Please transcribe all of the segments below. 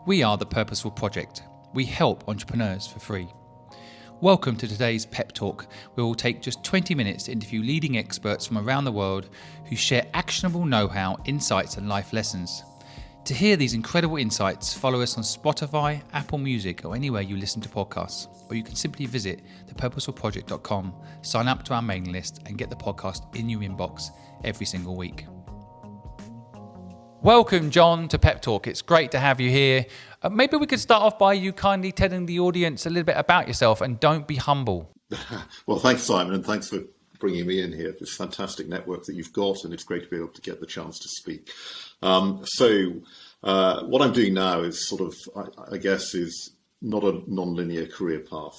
We are the Purposeful Project. We help entrepreneurs for free. Welcome to today's PEP Talk, where we'll take just 20 minutes to interview leading experts from around the world who share actionable know-how, insights and life lessons. To hear these incredible insights, follow us on Spotify, Apple Music or anywhere you listen to podcasts. Or you can simply visit thepurposefulproject.com, sign up to our mailing list and get the podcast in your inbox every single week. Welcome, John, to PEP Talk. It's great to have you here. Maybe we could start off by you kindly telling the audience a little bit about yourself, and don't be humble. Well, thanks, Simon, and thanks for bringing me in here. This fantastic network that you've got, and it's great to be able to get the chance to speak. What I'm doing now is sort of, I guess, is not a non-linear career path.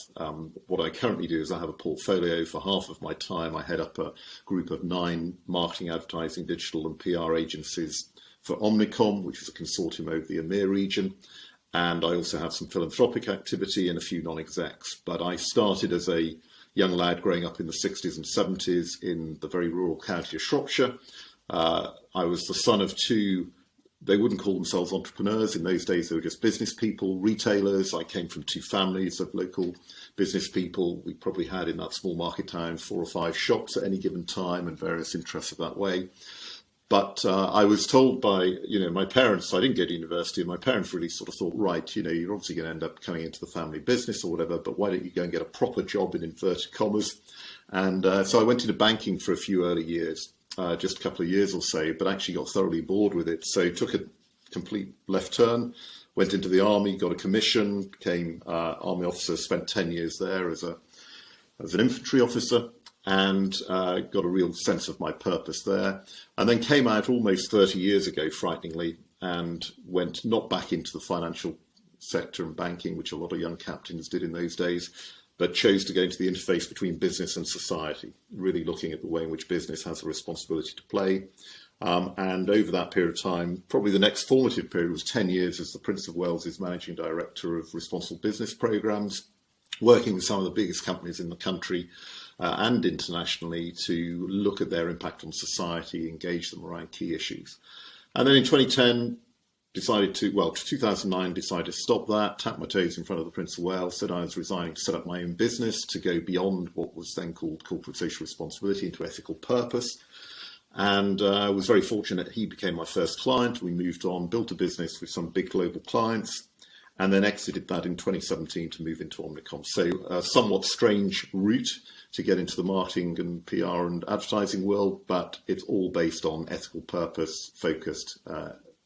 What I currently do is I have a portfolio. For half of my time, I head up a group of 9 marketing, advertising, digital and PR agencies for Omnicom, which is a consortium over the EMEA region. And I also have some philanthropic activity and a few non-execs. But I started as a young lad growing up in the 60s and 70s in the very rural county of Shropshire. I was the son of 2, they wouldn't call themselves entrepreneurs. In those days, they were just business people, retailers. I came from 2 families of local business people. We probably had in that small market town 4 or 5 shops at any given time and various interests of that way. But I was told by, my parents, I didn't go to university, and my parents really sort of thought, right, you're obviously going to end up coming into the family business or whatever, but why don't you go and get a proper job in inverted commas? And so I went into banking for a few early years, just a couple of years or so, but actually got thoroughly bored with it. So took a complete left turn, went into the army, got a commission, became army officer, spent 10 years there as an infantry officer, and got a real sense of my purpose there. And then came out almost 30 years ago, frighteningly, and went not back into the financial sector and banking, which a lot of young captains did in those days, but chose to go into the interface between business and society, really looking at the way in which business has a responsibility to play. And over that period of time, probably the next formative period was 10 years as the Prince of Wales's Managing Director of Responsible Business Programmes, working with some of the biggest companies in the country and internationally to look at their impact on society, engage them around key issues. And then in 2009, decided to stop that, tap my toes in front of the Prince of Wales, said I was resigning to set up my own business to go beyond what was then called corporate social responsibility into ethical purpose. And I was very fortunate he became my first client. We moved on, built a business with some big global clients, and then exited that in 2017 to move into Omnicom. So a somewhat strange route to get into the marketing and PR and advertising world, but it's all based on ethical purpose, focused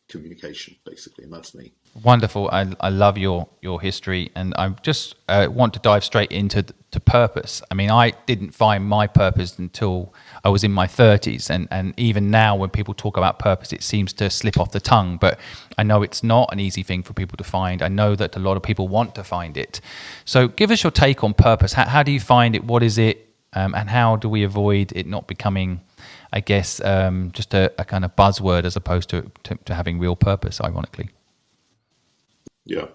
communication, basically, and that's me. Wonderful. I love your history, and I just want to dive straight into purpose. I mean, I didn't find my purpose until I was in my 30s, and even now when people talk about purpose, it seems to slip off the tongue, but I know it's not an easy thing for people to find. I know that a lot of people want to find it. So give us your take on purpose. How do you find it? What is it? And how do we avoid it not becoming, I guess, just a kind of buzzword as opposed to having real purpose, ironically? Yeah.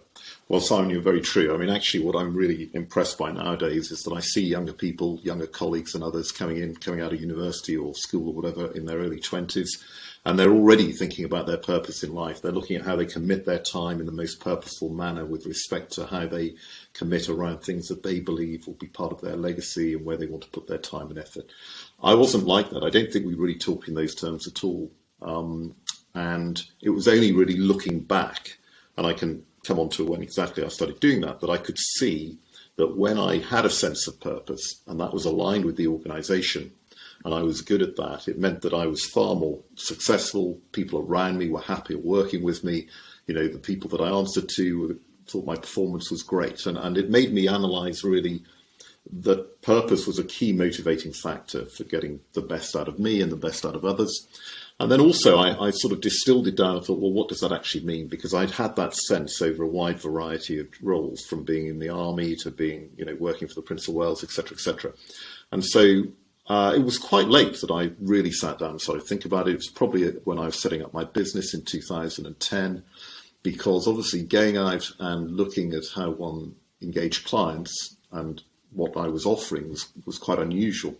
Well, Simon, you're very true. I mean, actually, what I'm really impressed by nowadays is that I see younger people, younger colleagues and others coming out of university or school or whatever in their early 20s, and they're already thinking about their purpose in life. They're looking at how they commit their time in the most purposeful manner with respect to how they commit around things that they believe will be part of their legacy and where they want to put their time and effort. I wasn't like that. I don't think we really talk in those terms at all. And it was only really looking back, and I can come on to when exactly I started doing that I could see that when I had a sense of purpose and that was aligned with the organisation and I was good at that, it meant that I was far more successful. People around me were happier working with me. The people that I answered to thought my performance was great. And it made me analyse really that purpose was a key motivating factor for getting the best out of me and the best out of others. And then also I sort of distilled it down and thought, well, what does that actually mean? Because I'd had that sense over a wide variety of roles, from being in the army to being, working for the Prince of Wales, et cetera, et cetera. And so it was quite late that I really sat down and started to think about it. It was probably when I was setting up my business in 2010, because obviously going out and looking at how one engaged clients and what I was offering was quite unusual.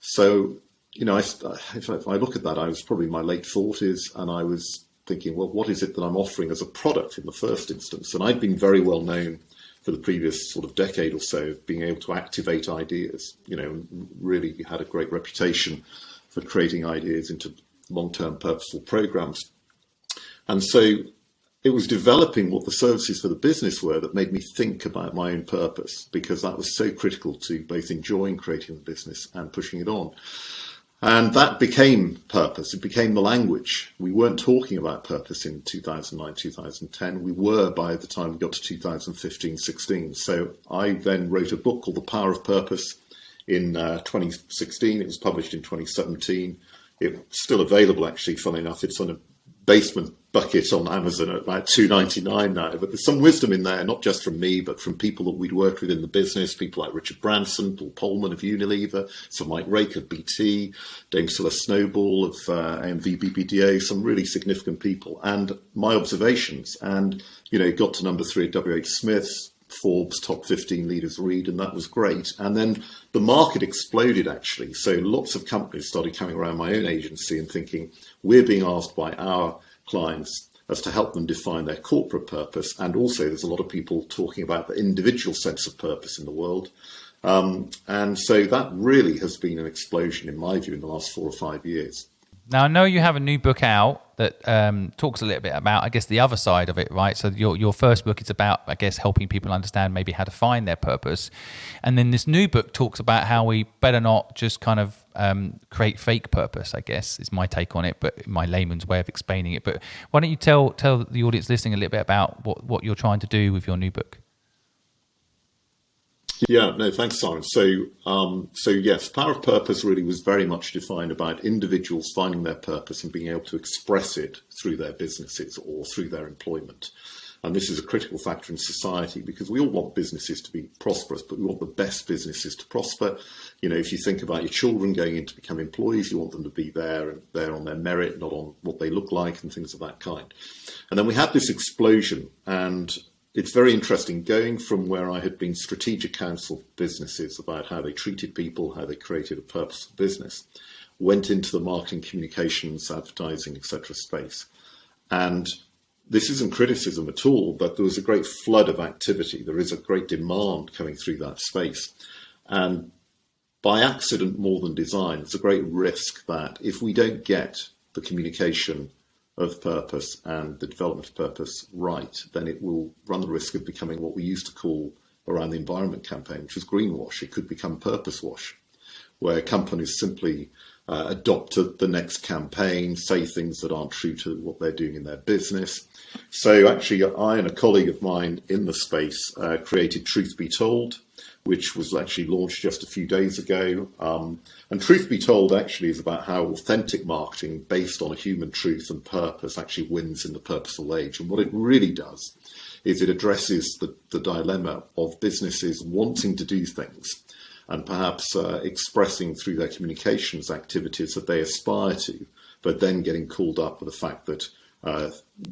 So, if I look at that, I was probably in my late 40s and I was thinking, well, what is it that I'm offering as a product in the first instance? And I'd been very well known for the previous sort of decade or so of being able to activate ideas, really had a great reputation for creating ideas into long-term purposeful programs. And so it was developing what the services for the business were that made me think about my own purpose, because that was so critical to both enjoying creating the business and pushing it on. And that became purpose. It became the language. We weren't talking about purpose in 2009, 2010. We were by the time we got to 2015, 16. So I then wrote a book called The Power of Purpose in 2016. It was published in 2017. It's still available, actually, funnily enough. It's on a basement bucket on Amazon at about $2.99 now. But there's some wisdom in there, not just from me, but from people that we'd worked with in the business, people like Richard Branson, Paul Polman of Unilever, Sir Mike Rake of BT, Dame Cilla Snowball of AMV BBDO, some really significant people, and my observations. And, got to number 3 at WH Smith's, Forbes top 15 leaders read, and that was great. And then the market exploded, actually. So lots of companies started coming around my own agency and thinking, we're being asked by our clients as to help them define their corporate purpose. And also there's a lot of people talking about the individual sense of purpose in the world. And so that really has been an explosion, in my view, in the last 4 or 5 years. Now, I know you have a new book out that talks a little bit about, I guess, the other side of it, right? So your first book is about, I guess, helping people understand maybe how to find their purpose. And then this new book talks about how we better not just kind of create fake purpose, I guess, is my take on it, but my layman's way of explaining it. But why don't you tell the audience listening a little bit about what you're trying to do with your new book? Yeah, no, thanks, Simon. So yes, Power of Purpose really was very much defined about individuals finding their purpose and being able to express it through their businesses or through their employment. And this is a critical factor in society, because we all want businesses to be prosperous, but we want the best businesses to prosper. If you think about your children going in to become employees, you want them to be there and there on their merit, not on what they look like and things of that kind. And then we had this explosion, and it's very interesting, going from where I had been strategic counsel for businesses about how they treated people, how they created a purposeful business, went into the marketing, communications, advertising, etc. space. And this isn't criticism at all, but there was a great flood of activity. There is a great demand coming through that space. And by accident more than design, it's a great risk that if we don't get the communication of purpose and the development of purpose right, then it will run the risk of becoming what we used to call around the environment campaign, which was greenwash. It could become purpose wash, where companies simply adopt the next campaign, say things that aren't true to what they're doing in their business. So actually, I and a colleague of mine in the space created Truth Be Told, which was actually launched just a few days ago. And Truth Be Told actually is about how authentic marketing based on a human truth and purpose actually wins in the purposeful age. And what it really does is it addresses the dilemma of businesses wanting to do things and perhaps expressing through their communications activities that they aspire to, but then getting called up with the fact that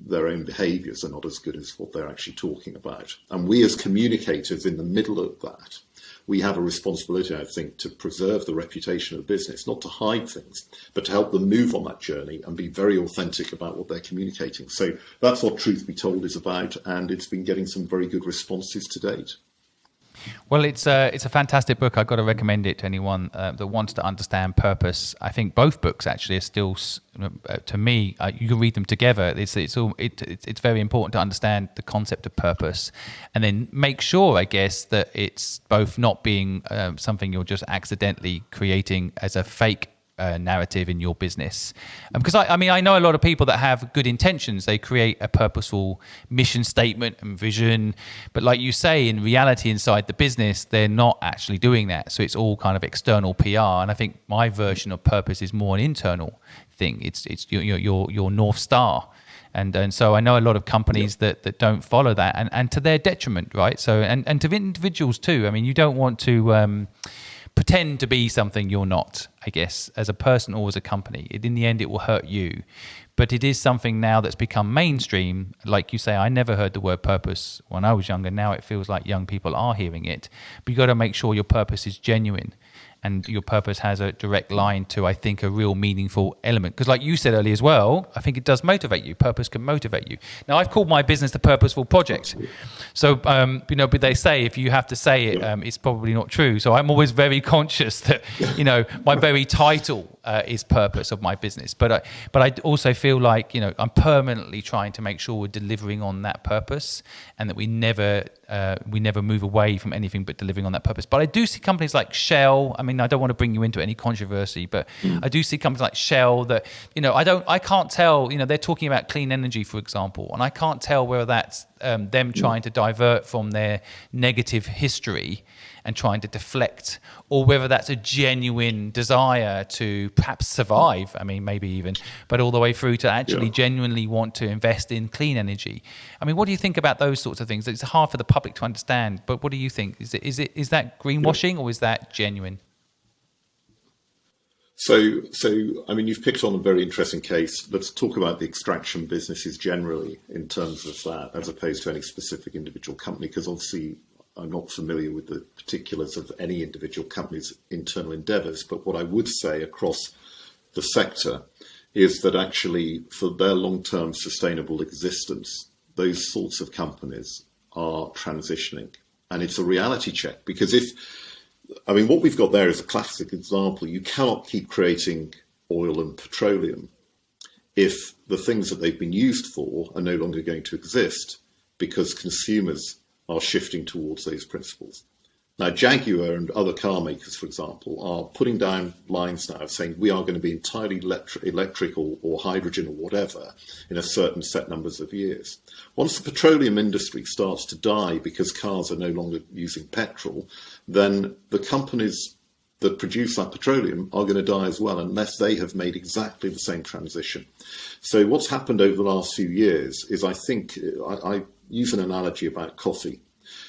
their own behaviours are not as good as what they're actually talking about. And we as communicators in the middle of that, we have a responsibility, I think, to preserve the reputation of the business, not to hide things, but to help them move on that journey and be very authentic about what they're communicating. So that's what Truth Be Told is about, and it's been getting some very good responses to date. Well, it's a fantastic book. I've got to recommend it to anyone that wants to understand purpose. I think both books actually are still, to me, you can read them together. It's very important to understand the concept of purpose, and then make sure, I guess, that it's both not being something you're just accidentally creating as a fake narrative in your business. Because I mean, I know a lot of people that have good intentions. They create a purposeful mission statement and vision, but like you say, in reality inside the business, they're not actually doing that. So it's all kind of external PR. And I think my version of purpose is more an internal thing. It's your North Star. And so I know a lot of companies that don't follow that, and to their detriment, right? So and to individuals too. I mean, you don't want to pretend to be something you're not, I guess, as a person or as a company. In the end, it will hurt you. But it is something now that's become mainstream. Like you say, I never heard the word purpose when I was younger. Now it feels like young people are hearing it. But you got to make sure your purpose is genuine. and your purpose has a direct line to, I think, a real meaningful element. Because like you said earlier as well, I think it does motivate you. Purpose can motivate you. Now, I've called my business the Purposeful Project. So, but they say if you have to say it, it's probably not true. So I'm always very conscious that, my very title is purpose of my business. But I also feel like, I'm permanently trying to make sure we're delivering on that purpose, and that we never move away from anything but delivering on that purpose. But I do see companies like Shell. I mean, I don't want to bring you into any controversy, but I do see companies like Shell that, I can't tell, they're talking about clean energy, for example, and I can't tell whether that's them trying to divert from their negative history and trying to deflect, or whether that's a genuine desire to perhaps survive, I mean, maybe even, but all the way through to actually genuinely want to invest in clean energy. I mean, what do you think about those sorts of things? It's hard for the public to understand, but what do you think? Is that greenwashing, or is that genuine? So, I mean, you've picked on a very interesting case. Let's talk about the extraction businesses generally in terms of that, as opposed to any specific individual company, because obviously I'm not familiar with the particulars of any individual company's internal endeavours. But what I would say across the sector is that actually for their long-term sustainable existence, those sorts of companies are transitioning. And it's a reality check, because what we've got there is a classic example. You cannot keep creating oil and petroleum if the things that they've been used for are no longer going to exist, because consumers are shifting towards those principles. Now, Jaguar and other car makers, for example, are putting down lines now saying we are going to be entirely electric or hydrogen or whatever in a certain set numbers of years. Once the petroleum industry starts to die because cars are no longer using petrol, then the companies that produce that petroleum are going to die as well, unless they have made exactly the same transition. So what's happened over the last few years is, I think, I use an analogy about coffee.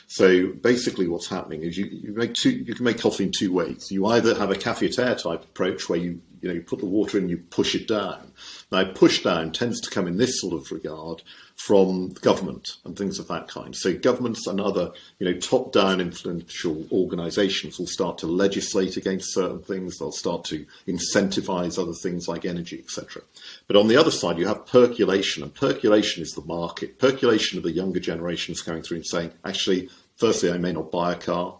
So basically what's happening is you can make coffee in two ways. You either have a cafetiere type approach where you put the water in and you push it down. Now, push down tends to come in this sort of regard from government and things of that kind. So governments and other top-down influential organisations will start to legislate against certain things. They'll start to incentivise other things like energy, etc. But on the other side, you have percolation, and percolation is the market. Percolation of the younger generations going through and saying, actually, firstly, I may not buy a car.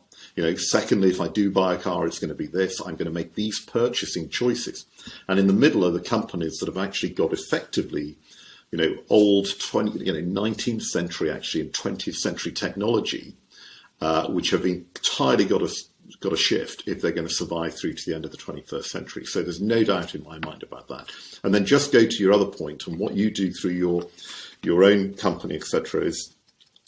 Secondly, if I do buy a car, it's going to be this. I'm going to make these purchasing choices. And in the middle are the companies that have actually got effectively, old 19th century actually and 20th century technology, which have entirely got to shift if they're going to survive through to the end of the 21st century. So there's no doubt in my mind about that. And then just go to your other point, and what you do through your own company, etc., is,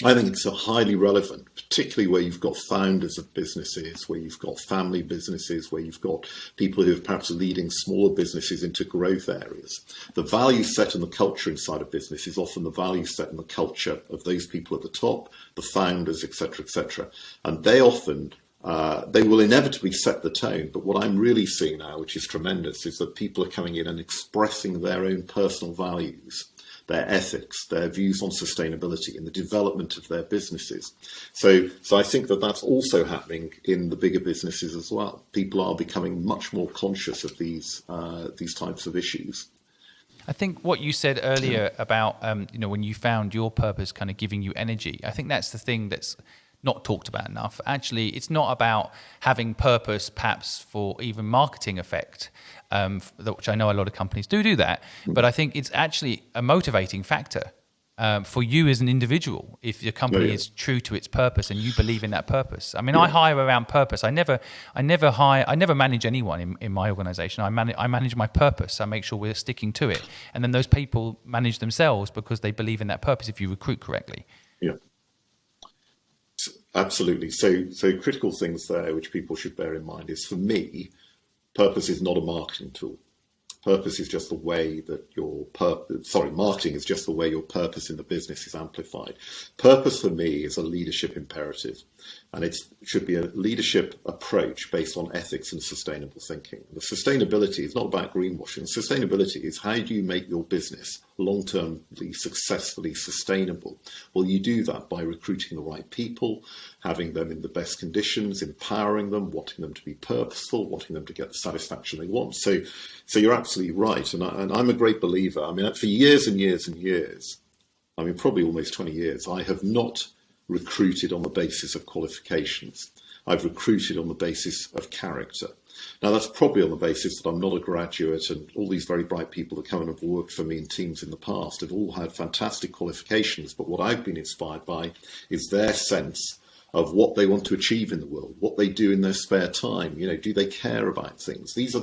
I think it's highly relevant, particularly where you've got founders of businesses, where you've got family businesses, where you've got people who are perhaps leading smaller businesses into growth areas. The value set and the culture inside a business is often the value set and the culture of those people at the top, the founders, etc., etc. And they often, they will inevitably set the tone. But what I'm really seeing now, which is tremendous, is that people are coming in and expressing their own personal values, their ethics, their views on sustainability, and the development of their businesses. So I think that that's also happening in the bigger businesses as well. People are becoming much more conscious of these types of issues. I think what you said earlier about when you found your purpose kind of giving you energy, I think that's the thing that's not talked about enough. Actually, it's not about having purpose perhaps for even marketing effect, which I know a lot of companies do that, but I think it's actually a motivating factor for you as an individual if your company is true to its purpose and you believe in that purpose. I mean, I hire around purpose. I never manage anyone in my organization. I manage my purpose. I make sure we're sticking to it, and then those people manage themselves because they believe in that purpose if you recruit correctly. Yeah. Absolutely. So critical things there which people should bear in mind is, for me, purpose is not a marketing tool. Purpose is just the way that marketing is just the way your purpose in the business is amplified. Purpose for me is a leadership imperative, and it should be a leadership approach based on ethics and sustainable thinking. The sustainability is not about greenwashing. Sustainability is, how do you make your business long-termly successfully sustainable? Well, you do that by recruiting the right people, having them in the best conditions, empowering them, wanting them to be purposeful, wanting them to get the satisfaction they want. So you're absolutely right. And I'm a great believer. I mean, for years and years and years, I mean, probably almost 20 years, I have not recruited on the basis of qualifications. I've recruited on the basis of character. Now, that's probably on the basis that I'm not a graduate, and all these very bright people that come and have worked for me in teams in the past have all had fantastic qualifications. But what I've been inspired by is their sense of what they want to achieve in the world, what they do in their spare time. You know, do they care about things? This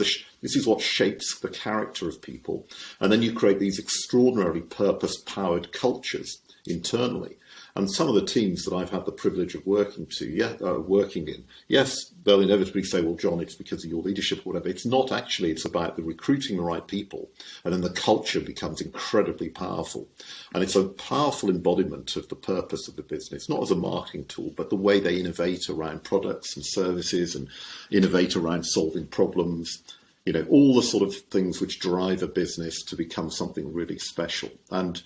is what shapes the character of people. And then you create these extraordinarily purpose-powered cultures internally. And some of the teams that I've had the privilege of working in, yes, they'll inevitably say, well, John, it's because of your leadership or whatever. It's not actually. It's about the recruiting the right people. And then the culture becomes incredibly powerful. And it's a powerful embodiment of the purpose of the business, not as a marketing tool, but the way they innovate around products and services and innovate around solving problems. You know, all the sort of things which drive a business to become something really special. And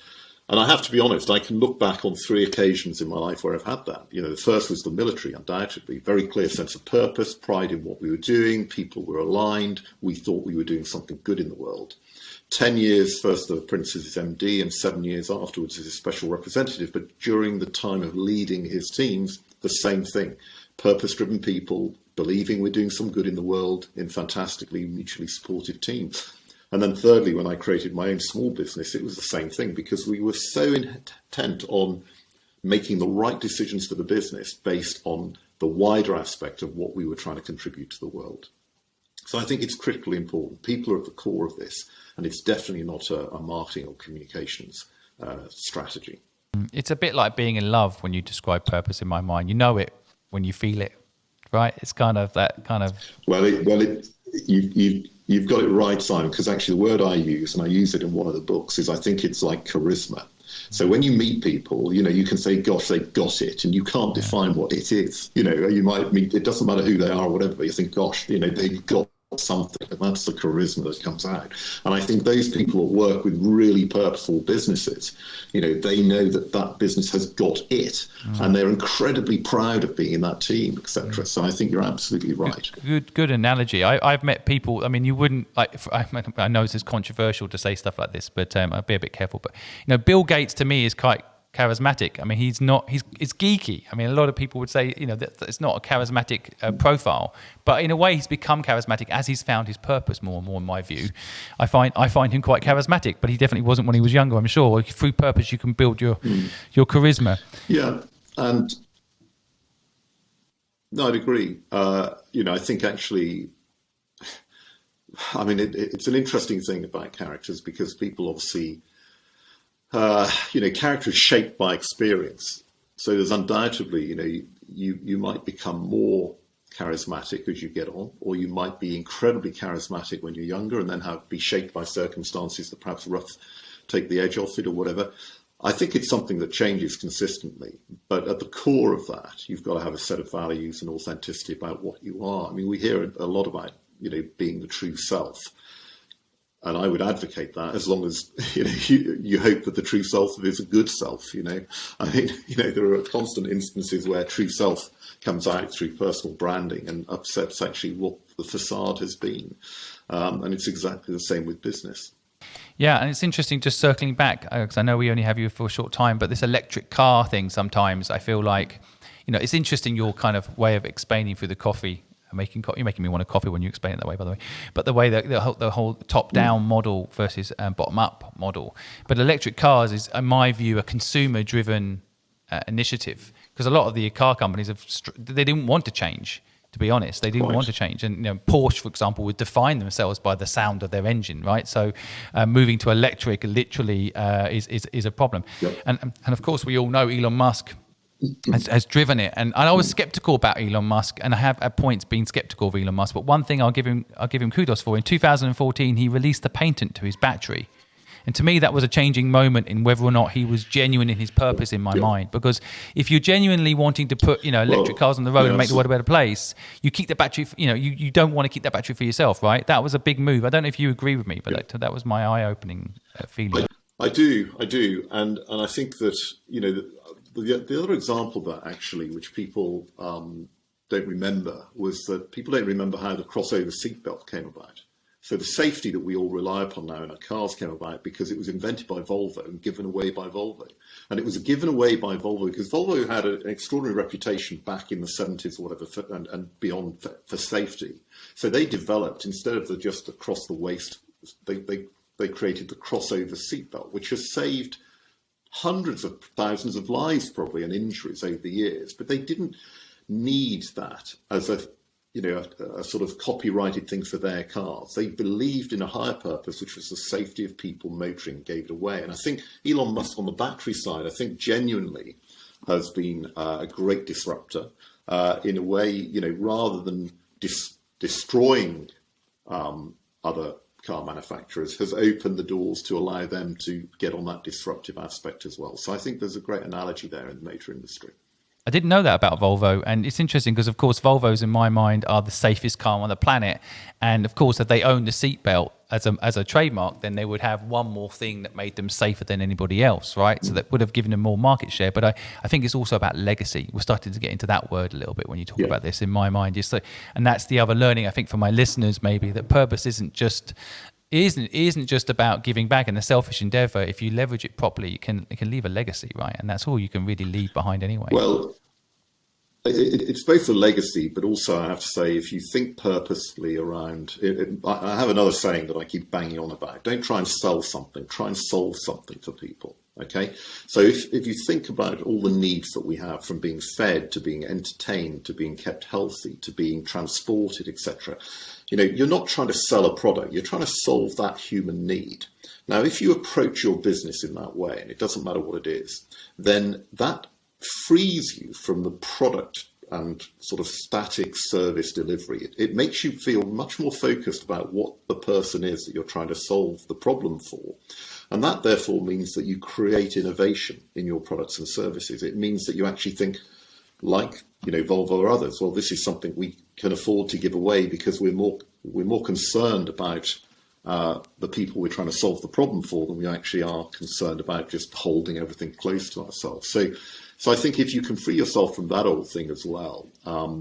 I have to be honest, I can look back on 3 occasions in my life where I've had that. You know, the first was the military, undoubtedly. Very clear sense of purpose, pride in what we were doing. People were aligned. We thought we were doing something good in the world. 10 years, first the Prince as his MD and 7 years afterwards as his special representative. But during the time of leading his teams, the same thing. Purpose-driven people, believing we're doing some good in the world in fantastically mutually supportive teams. And then thirdly, when I created my own small business, it was the same thing, because we were so intent on making the right decisions for the business based on the wider aspect of what we were trying to contribute to the world. So I think it's critically important. People are at the core of this, and it's definitely not a marketing or communications strategy. It's a bit like being in love when you describe purpose in my mind. You know it when you feel it, right? It's kind of that kind of... You've got it right, Simon, because actually the word I use, and I use it in one of the books, is I think it's like charisma. So when you meet people, you know, you can say, gosh, they've got it, and you can't define what it is. You know, you might meet, it doesn't matter who they are or whatever, but you think, gosh, you know, they've got something, and that's the charisma that comes out. And I think those people that work with really purposeful businesses, you know, they know that that business has got it, and they're incredibly proud of being in that team, etc. So I think you're absolutely right. Good analogy. I've met people. I mean, you wouldn't like. I know this is controversial to say stuff like this, but I'll be a bit careful. But you know, Bill Gates to me is quite charismatic. I mean, he's geeky. I mean, a lot of people would say, you know, that it's not a charismatic profile, but in a way he's become charismatic as he's found his purpose more and more, in my view. I find him quite charismatic, but he definitely wasn't when he was younger, I'm sure. Through purpose you can build your charisma. Yeah, and no, I'd agree. You know, I think actually, I mean, it's an interesting thing about characters, because people obviously, you know, character is shaped by experience. So there's undoubtedly, you know, you might become more charismatic as you get on, or you might be incredibly charismatic when you're younger and then be shaped by circumstances that perhaps take the edge off it or whatever. I think it's something that changes consistently, but at the core of that, you've got to have a set of values and authenticity about what you are. I mean, we hear a lot about, you know, being the true self. And I would advocate that, as long as, you know, you hope that the true self is a good self. You know, I mean, you know, there are constant instances where true self comes out through personal branding and upsets actually what the facade has been. And it's exactly the same with business. Yeah, and it's interesting, just circling back, because I know we only have you for a short time, but this electric car thing, sometimes I feel like, you know, it's interesting, your kind of way of explaining through the coffee. You're making me want a coffee when you explain it that way, by the way. But the way that the whole top-down model versus bottom-up model. But electric cars is, in my view, a consumer-driven initiative, because a lot of the car companies they didn't want to change. To be honest, they didn't want to change. And you know, Porsche, for example, would define themselves by the sound of their engine, right? So moving to electric literally is a problem. Yep. And of course, we all know Elon Musk has driven it, and I was skeptical about Elon Musk, and I have at points been skeptical of Elon Musk. But one thing I'll give him kudos for: in 2014, he released the patent to his battery, and to me that was a changing moment in whether or not he was genuine in his purpose in my mind. Because if you're genuinely wanting to put, you know, electric cars on the road and make the world a better place, you keep the battery. You know, you don't want to keep that battery for yourself, right? That was a big move. I don't know if you agree with me, but that was my eye-opening feeling. I do, and I think that the other example that actually, which people don't remember, was that people don't remember how the crossover seatbelt came about. So the safety that we all rely upon now in our cars came about because it was invented by Volvo and given away by Volvo. And it was given away by Volvo because Volvo had an extraordinary reputation back in the 70s or whatever and beyond for safety. So they developed, instead of just across the waist, they created the crossover seatbelt, which has saved hundreds of thousands of lives probably and injuries over the years. But they didn't need that as a sort of copyrighted thing for their cars. They believed in a higher purpose, which was the safety of people motoring, gave it away. And I think Elon Musk on the battery side, I think genuinely has been a great disruptor in a way, rather than destroying other car manufacturers, has opened the doors to allow them to get on that disruptive aspect as well. So I think there's a great analogy there in the motor industry. I didn't know that about Volvo, and it's interesting because, of course, Volvos in my mind are the safest car on the planet, and of course, if they owned the seatbelt as a trademark, then they would have one more thing that made them safer than anybody else, right? So that would have given them more market share. But I think it's also about legacy. We're starting to get into that word a little bit when you talk about this. In my mind, and that's the other learning I think for my listeners, maybe, that purpose isn't just about giving back in a selfish endeavor. If you leverage it properly, it can leave a legacy, right? And that's all you can really leave behind anyway. Well, it's both a legacy, but also I have to say, if you think purposely around it, I have another saying that I keep banging on about: don't try and sell something, try and solve something for people. Okay, so if you think about all the needs that we have, from being fed to being entertained to being kept healthy to being transported, etc., you're not trying to sell a product, you're trying to solve that human need. Now, if you approach your business in that way, and it doesn't matter what it is, then that frees you from the product and sort of static service delivery. It makes you feel much more focused about what the person is that you're trying to solve the problem for. And that therefore means that you create innovation in your products and services. It means that you actually think, like Volvo or others, well, this is something we can afford to give away because we're more concerned about the people we're trying to solve the problem for than we actually are concerned about just holding everything close to ourselves. So I think if you can free yourself from that old thing as well,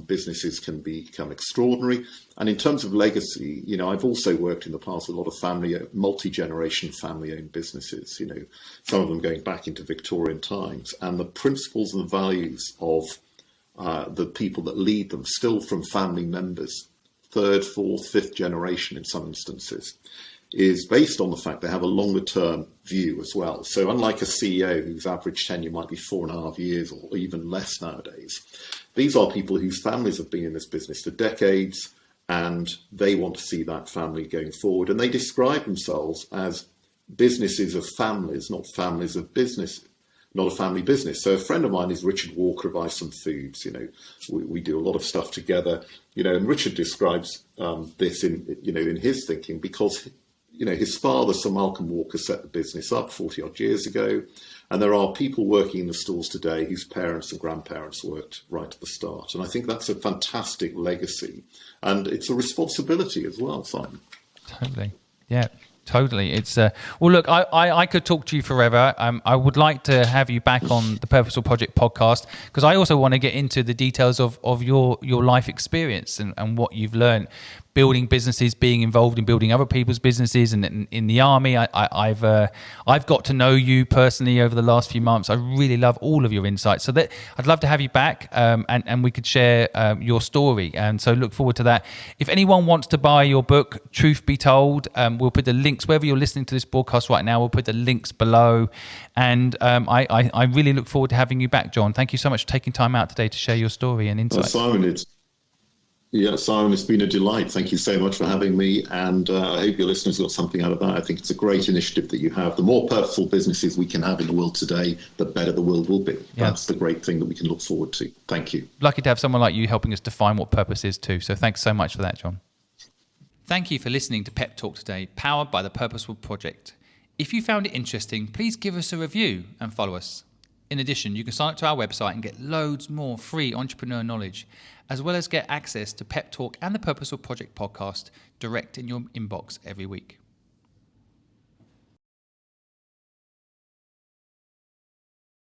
businesses can become extraordinary. And in terms of legacy, I've also worked in the past with a lot of multi-generation family-owned businesses, some of them going back into Victorian times. And the principles and the values of the people that lead them, still from family members, third, fourth, fifth generation in some instances, is based on the fact they have a longer term view as well. So unlike a CEO whose average tenure might be 4.5 years or even less nowadays, these are people whose families have been in this business for decades, and they want to see that family going forward. And they describe themselves as businesses of families, not families of business, not a family business. So a friend of mine is Richard Walker of Isom Foods. We do a lot of stuff together, and Richard describes this in his thinking, because his father, Sir Malcolm Walker, set the business up 40 odd years ago. And there are people working in the stores today whose parents and grandparents worked right at the start. And I think that's a fantastic legacy. And it's a responsibility as well, Simon. Totally. Yeah. Totally. It's well, look, I could talk to you forever. I would like to have you back on the Purposeful Project podcast, because I also want to get into the details of your life experience and what you've learned building businesses, being involved in building other people's businesses, and in the army. I've got to know you personally over the last few months. I really love all of your insights. So that I'd love to have you back, and we could share your story. And so look forward to that. If anyone wants to buy your book, Truth Be Told, we'll put the links wherever you're listening to this broadcast right now. We'll put the links below. And I really look forward to having you back, John. Thank you so much for taking time out today to share your story and insights. Simon, it's been a delight. Thank you so much for having me, and I hope your listeners got something out of that. I think it's a great initiative that you have. The more purposeful businesses we can have in the world today, the better the world will be. Yeah. That's the great thing that we can look forward to. Thank you. Lucky to have someone like you helping us define what purpose is too. So thanks so much for that, John. Thank you for listening to PEP Talk today, powered by the Purposeful Project. If you found it interesting, please give us a review and follow us. In addition, you can sign up to our website and get loads more free entrepreneur knowledge, as well as get access to PEP Talk and the Purposeful Project podcast direct in your inbox every week.